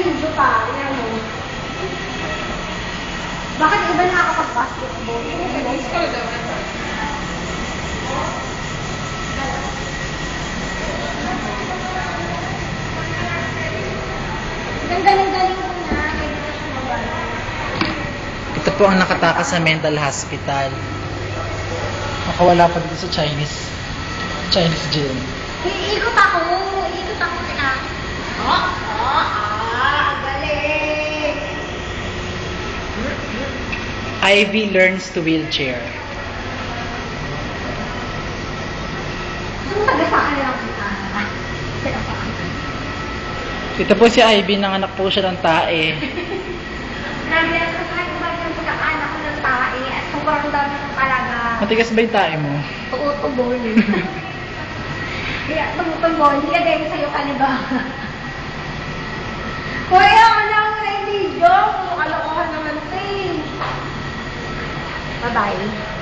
video pa. Yan mo. Bakit iba nakakapag-basketball? Galing-galing ko niya. Kaya dito siya mabalik. Ito po ang nakatakas sa mental hospital. Nakawala pa dito sa Chinese jail. Iikot ako. Kaya. Galing. Ivy learns to wheelchair. Gusto mo taga-saan lang kita? Ito po si Ivy, nanganak po siya ng tae. Grabe yan. Kasi nakikibag yung pagkaanak ko ng tae at sobrang dami ng talaga. Matigas ba yung tae mo? Tuutubol. Kaya tumutubol. Hindi ka dahil sa'yo ka, diba? Kuya, ano ang video? Kalokohan naman ito eh. Bye-bye.